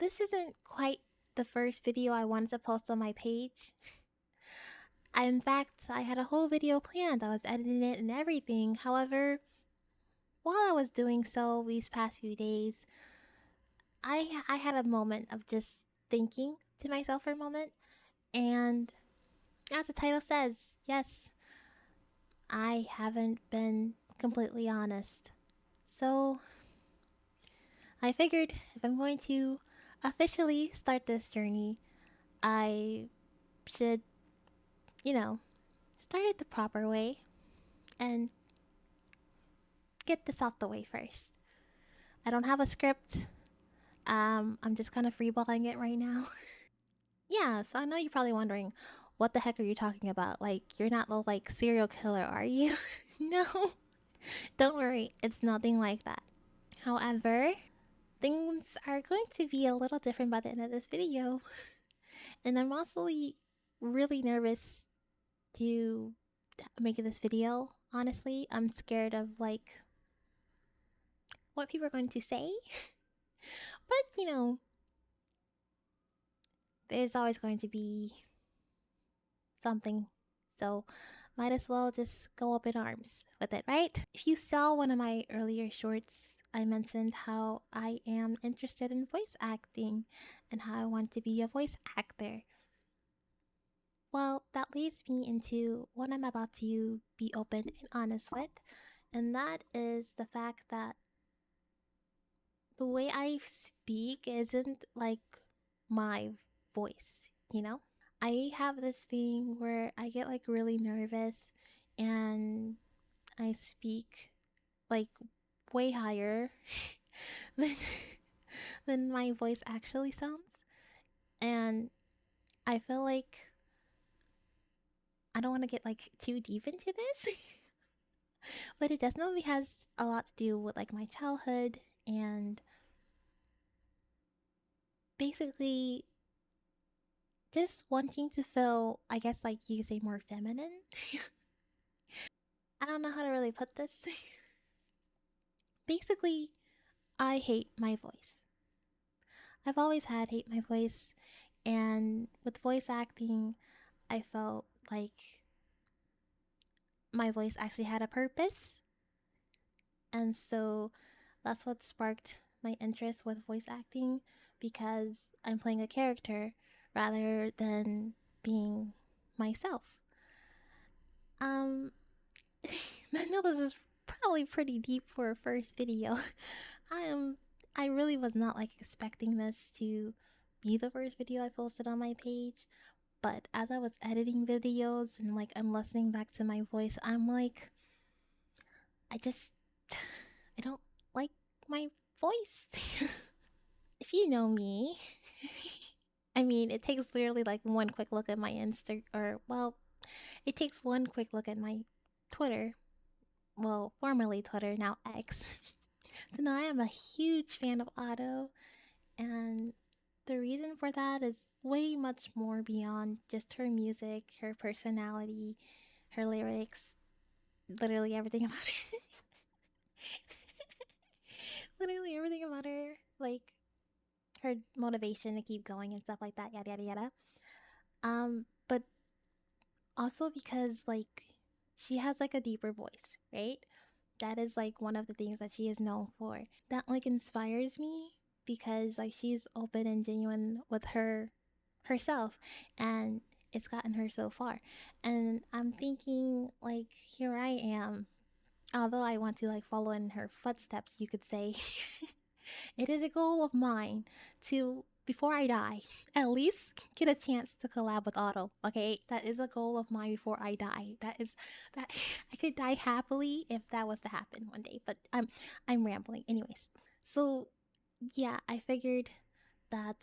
This isn't quite the first video I wanted to post on my page. In fact, I had a whole video planned. I was editing it and everything. However, while I was doing so these past few days, I had a moment of just thinking to myself for a moment. And as the title says, yes, I haven't been completely honest. So I figured if I'm going to officially start this journey, I should, you know, start it the proper way and get this out the way first. I don't have a script. I'm just kind of freeballing it right now. Yeah, so I know you're probably wondering, what the heck are you talking about? Like, you're not the like serial killer, are you? No, don't worry, it's nothing like that. However, things are going to be a little different by the end of this video, and I'm also really nervous to make this video. Honestly, I'm scared of like what people are going to say. But there's always going to be something. So might as well just go up in arms with it, right? If you saw one of my earlier shorts, I mentioned how I am interested in voice acting and how I want to be a voice actor. Well, that leads me into what I'm about to be open and honest with, and that is the fact that the way I speak isn't like my voice. I have this thing where I get like really nervous and I speak like way higher than than my voice actually sounds. And I feel like I don't want to get like too deep into this, but it definitely has a lot to do with like my childhood and basically just wanting to feel, I guess like you could say, more feminine. I don't know how to really put this. Basically, I hate my voice. I've always had hate my voice, and with voice acting, I felt like my voice actually had a purpose, and so that's what sparked my interest with voice acting because I'm playing a character rather than being myself. Um, I know this is probably pretty deep for a first video. I am I really was not like expecting this to be the first video I posted on my page, but as I was editing videos and like I'm listening back to my voice, I'm like I just I don't like my voice. If you know me, I mean, it takes literally like one quick look at my it takes one quick look at my Twitter, well, formerly Twitter, now X. So now I am a huge fan of Otto, and the reason for that is way much more beyond just her music, her personality, her lyrics, literally everything about her. Literally everything about her, like her motivation to keep going and stuff like that, yada yada yada. But also because like she has like a deeper voice, right? That is like one of the things that she is known for. That like inspires me because like she's open and genuine with herself, and it's gotten her so far. And I'm thinking like here I am, although I want to like follow in her footsteps, you could say. It is a goal of mine to, before I die, at least get a chance to collab with Otto. Okay, that is a goal of mine before I die. That I could die happily if that was to happen one day. But I'm rambling. Anyways, so yeah, I figured that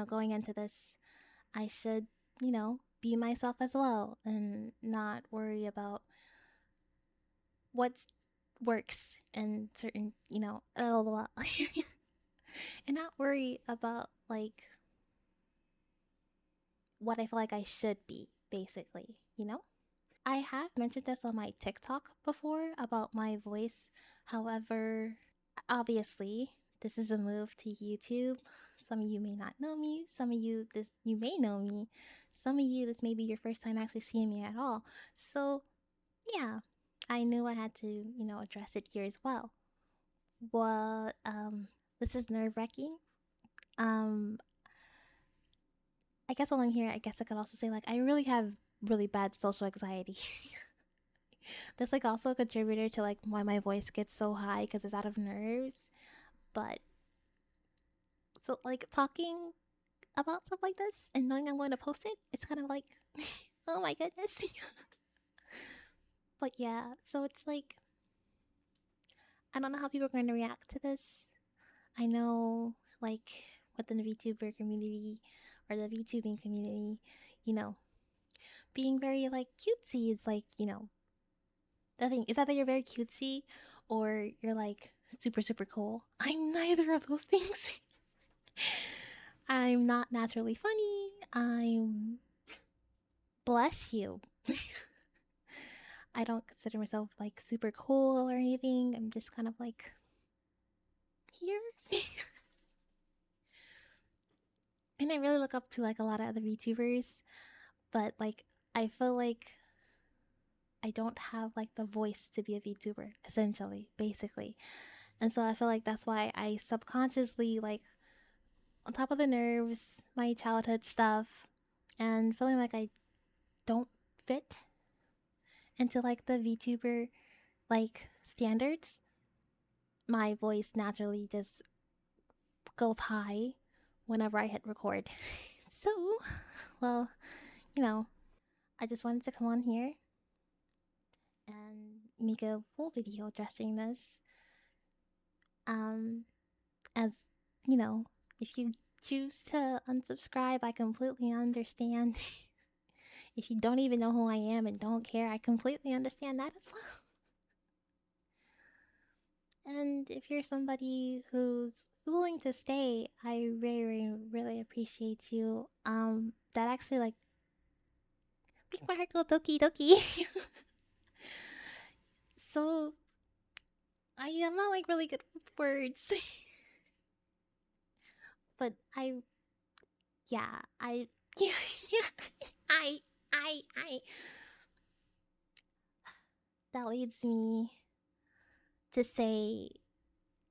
going into this, I should be myself as well and not worry about what works and certain blah, blah, blah. And not worry about like what I feel like I should be, basically. I have mentioned this on my TikTok before about my voice. However, obviously, this is a move to YouTube. Some of you may not know me. Some of you, this you may know me. Some of you, this may be your first time actually seeing me at all. So yeah, I knew I had to, address it here as well. Well, this is nerve-wracking. Um, I guess while I'm here, I guess I could also say like I really have really bad social anxiety. That's like also a contributor to like why my voice gets so high because it's out of nerves. But so like talking about stuff like this and knowing I'm going to post it, it's kind of like, oh my goodness. But yeah, so it's like I don't know how people are going to react to this. I know like within the VTuber community or the VTubing community, you know, being very like cutesy is like, the thing is that you're very cutesy or you're like super super cool. I'm neither of those things. I'm not naturally funny. I'm bless you. I don't consider myself like super cool or anything. I'm just kind of like here. And I really look up to like a lot of other VTubers, but like I feel like I don't have like the voice to be a VTuber, essentially, basically. And so I feel like that's why I subconsciously like on top of the nerves, my childhood stuff, and feeling like I don't fit into like the VTuber like standards, my voice naturally just goes high whenever I hit record. So, well, you know, I just wanted to come on here and make a full video addressing this. Um, as you know, if you choose to unsubscribe, I completely understand. If you don't even know who I am and don't care, I completely understand that as well. And if you're somebody who's willing to stay, I really, really appreciate you. That actually like makes my heart go doki doki. So I am not like really good with words, but yeah, yeah, yeah, I. That leads me to say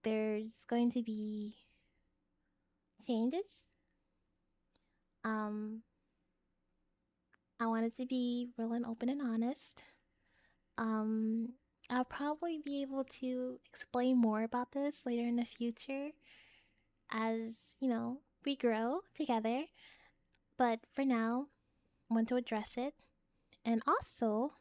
there's going to be changes. Um, I wanted to be real and open and honest. Um, I'll probably be able to explain more about this later in the future as, we grow together. But for now, I want to address it. And also,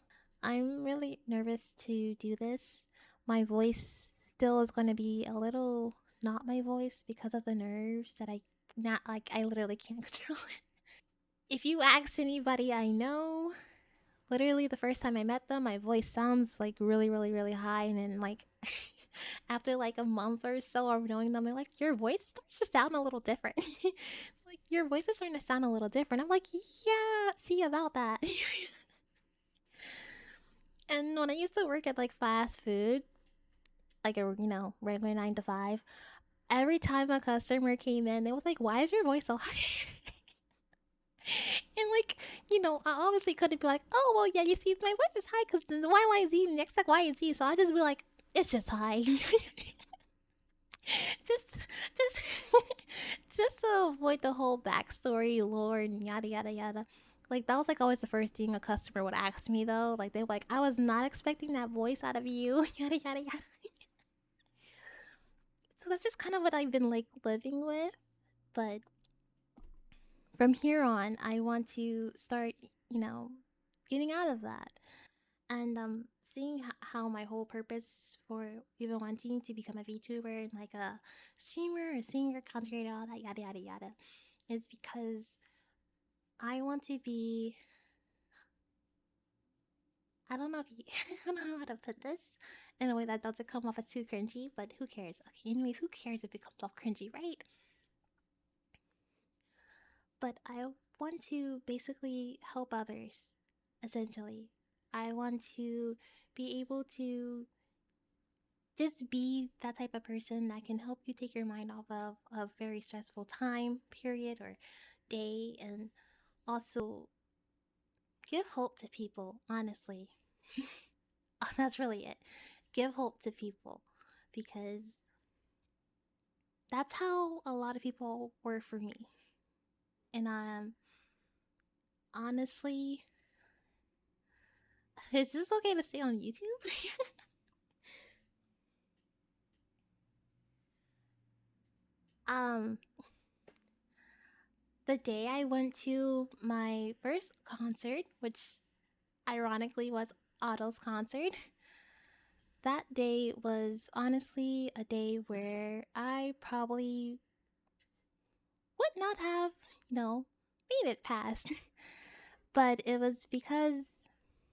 I'm really nervous to do this. My voice still is going to be a little not my voice because of the nerves that I literally can't control it. If you ask anybody I know, literally the first time I met them, my voice sounds like really, really, really high. And then, like, after like a month or so of knowing them, they're like, your voice starts to sound a little different. Like, your voice is starting to sound a little different. I'm like, yeah, see about that. And when I used to work at like fast food, like a, regular 9 to 5, every time a customer came in, they was like, why is your voice so high? And like, I obviously couldn't be like, oh well, yeah, you see, my voice is high because the YYZ next like Y and Z. So I just be like, it's just high, just, just, just to avoid the whole backstory, lore, and yada yada yada. Like that was like always the first thing a customer would ask me though. Like they were like, I was not expecting that voice out of you, yada yada yada. So that's just kind of what I've been like living with. But from here on, I want to start, getting out of that. And seeing how my whole purpose for even wanting to become a VTuber and like a streamer, a singer, content creator, all that yada yada yada, is because I want to be. I don't know if you, I don't know how to put this in a way that doesn't come off as too cringy, but who cares? Okay, anyways, who cares if it comes off cringy, right? But I want to basically help others, essentially. I want to be able to just be that type of person that can help you take your mind off of a very stressful time period or day, and also give hope to people, honestly. That's really it. Give hope to people because that's how a lot of people were for me. And honestly, is this okay to say on YouTube? um, the day I went to my first concert, which ironically was Otto's concert, that day was honestly a day where I probably would not have, you know, made it past. But it was because,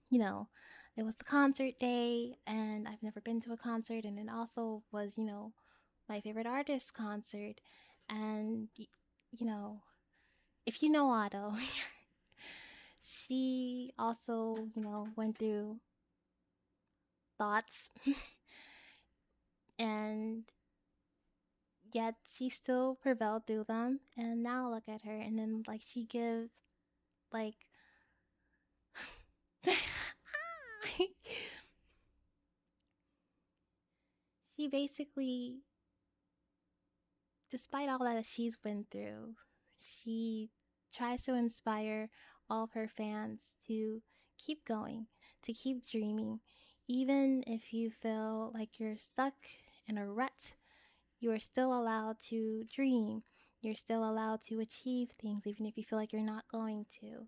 you know, it was the concert day and I've never been to a concert, and it also was, my favorite artist concert. And, you know, if you know Otto, she also, went through thoughts and yet she still prevailed through them. And now look at her. And then, like, she gives, like, she basically, despite all that she's been through, she tries to inspire all of her fans to keep going, to keep dreaming. Even if you feel like you're stuck in a rut, you are still allowed to dream. You're still allowed to achieve things, even if you feel like you're not going to.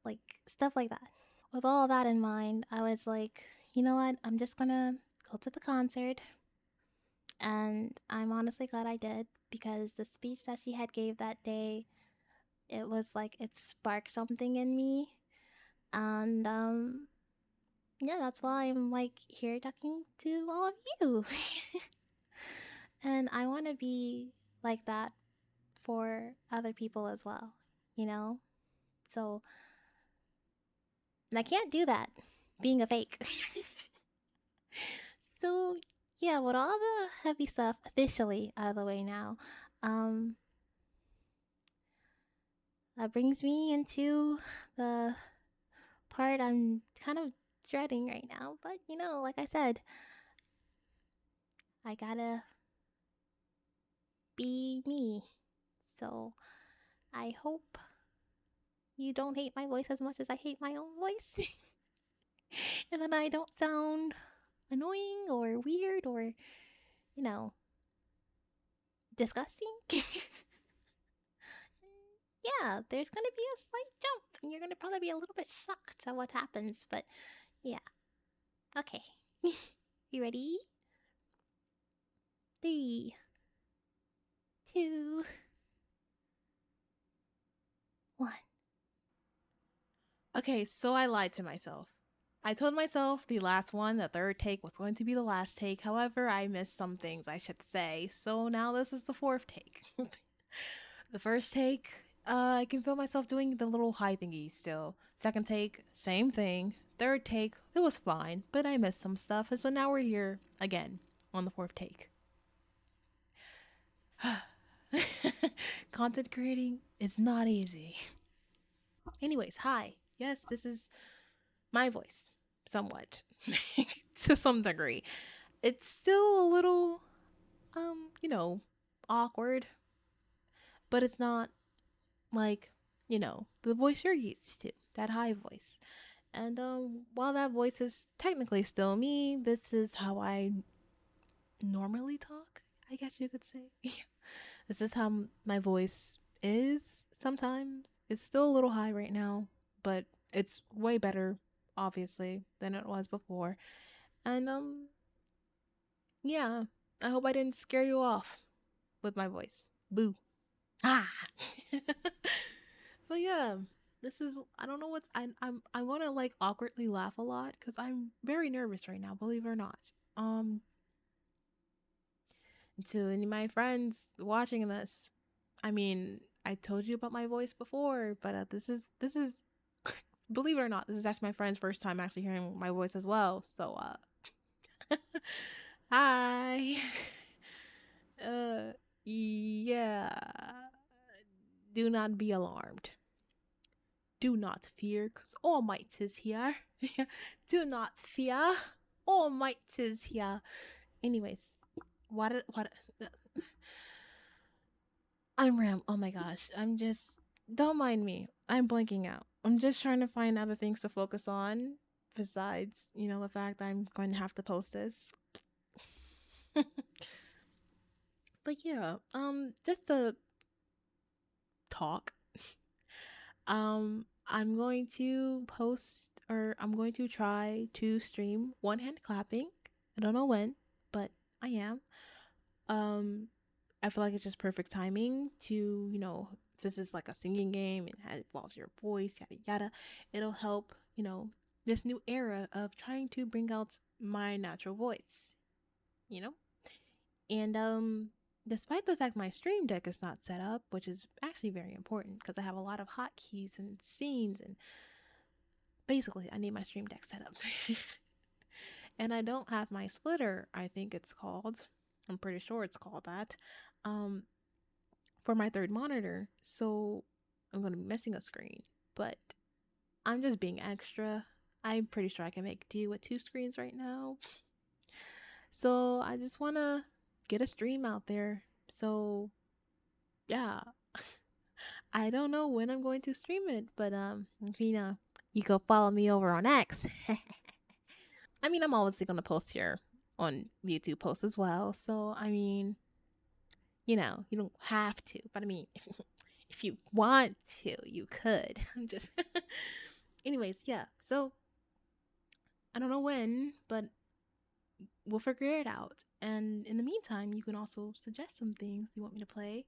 Like stuff like that. With all of that in mind, I was like, you know what? I'm just gonna go to the concert, and I'm honestly glad I did because the speech that she had gave that day, it was like it sparked something in me, and yeah, that's why I'm like here talking to all of you. And I want to be like that for other people as well, you know? So, and I can't do that being a fake. So, yeah, with all the heavy stuff officially out of the way now, um, that brings me into the part I'm kind of dreading right now. But, like I said, I gotta be me. So, I hope you don't hate my voice as much as I hate my own voice. And then I don't sound annoying or weird or, you know, disgusting. Yeah, there's gonna be a slight jump, and you're gonna probably be a little bit shocked at what happens, but yeah. Okay. You ready? Three, two, one. Okay, so I lied to myself. I told myself the last one, the third take, was going to be the last take. However, I missed some things I should say. So now this is the fourth take. The first take, I can feel myself doing the little high thingy still. Second take, same thing. Third take, it was fine, but I missed some stuff. And so now we're here again on the fourth take. Content creating is not easy. Anyways, hi. Yes, this is my voice, somewhat, to some degree. It's still a little, awkward, but it's not like, the voice you're used to, that high voice. And while that voice is technically still me, this is how I normally talk, I guess you could say. This is how my voice is sometimes. It's still a little high right now, but it's way better, obviously, than it was before. And yeah, I hope I didn't scare you off with my voice. Boo. Ah. But yeah, this is I don't know what's I want to like awkwardly laugh a lot cuz I'm very nervous right now, believe it or not. Um to any of my friends watching this, I mean, I told you about my voice before, but this is believe it or not, this is actually my friend's first time actually hearing my voice as well. So Hi. uh, yeah. Do not be alarmed. Do not fear, because All Might is here. Do not fear. All Might is here. Anyways, what oh my gosh. Don't mind me. I'm blanking out. I'm just trying to find other things to focus on besides, the fact I'm going to have to post this. But yeah, just to talk. I'm going to try to stream one hand clapping. I don't know when, but I am. Um I feel like it's just perfect timing to, this is like a singing game and it involves your voice, yada yada. It'll help, this new era of trying to bring out my natural voice, you know? And despite the fact my stream deck is not set up, which is actually very important because I have a lot of hotkeys and scenes and basically I need my stream deck set up. And I don't have my splitter, I think it's called. I'm pretty sure it's called that. Um for my third monitor, so I'm going to be missing a screen. But I'm just being extra. I'm pretty sure I can make do with two screens right now. So I just want to get a stream out there. So yeah, I don't know when I'm going to stream it, but you go follow me over on X. I mean, I'm obviously going to post here on YouTube posts as well. So I mean, you don't have to, but I mean, if you want to, you could. I'm just anyways, yeah. So I don't know when, but we'll figure it out. And in the meantime, you can also suggest some things you want me to play.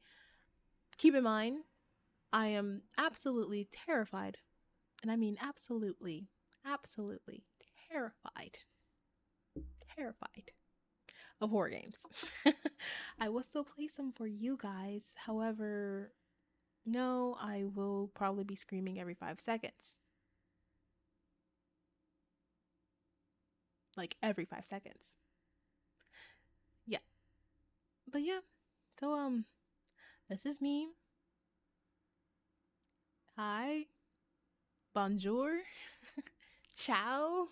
Keep in mind, I am absolutely terrified, and I mean absolutely, absolutely terrified, terrified of horror games. I will still play some for you guys. However, no, I will probably be screaming every 5 seconds. Like every 5 seconds. Yeah. But yeah. So this is me. Hi. Bonjour. Ciao.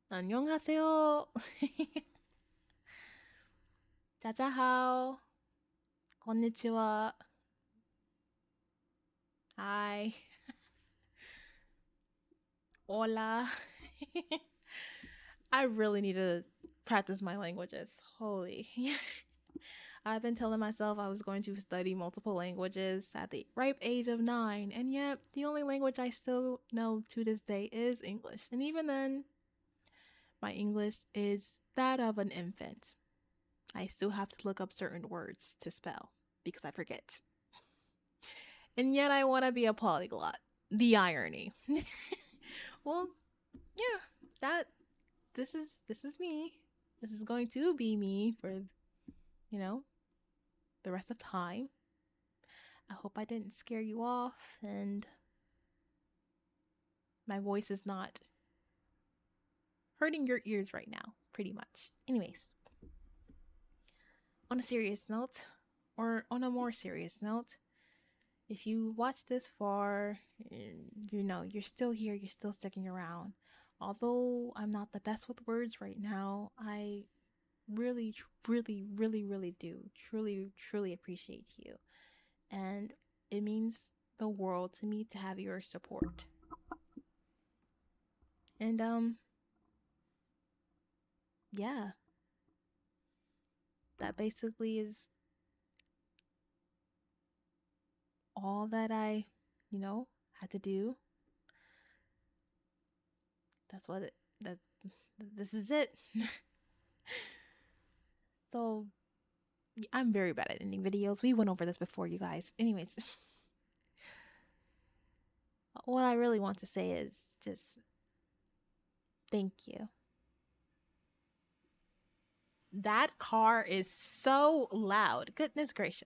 안녕하세요. 자자하오. konnichiwa. Hi. Hola. I really need to practice my languages. Holy. I've been telling myself I was going to study multiple languages at the ripe age of 9, and yet the only language I still know to this day is English. And even then, my English is that of an infant. I still have to look up certain words to spell because I forget. And yet I want to be a polyglot. The irony. Well, yeah, that this is me. This is going to be me for, you know, the rest of time. I hope I didn't scare you off and my voice is not hurting your ears right now, pretty much. Anyways, on a serious note, or on a more serious note, if you watch this far, you're still here, you're still sticking around. Although I'm not the best with words right now, I really, really, really, really do truly, truly appreciate you. And it means the world to me to have your support. And yeah, that basically is all that I, had to do. That's what it that this is it. So I'm very bad at ending videos. We went over this before, you guys. Anyways, what I really want to say is just thank you. That car is so loud. Goodness gracious.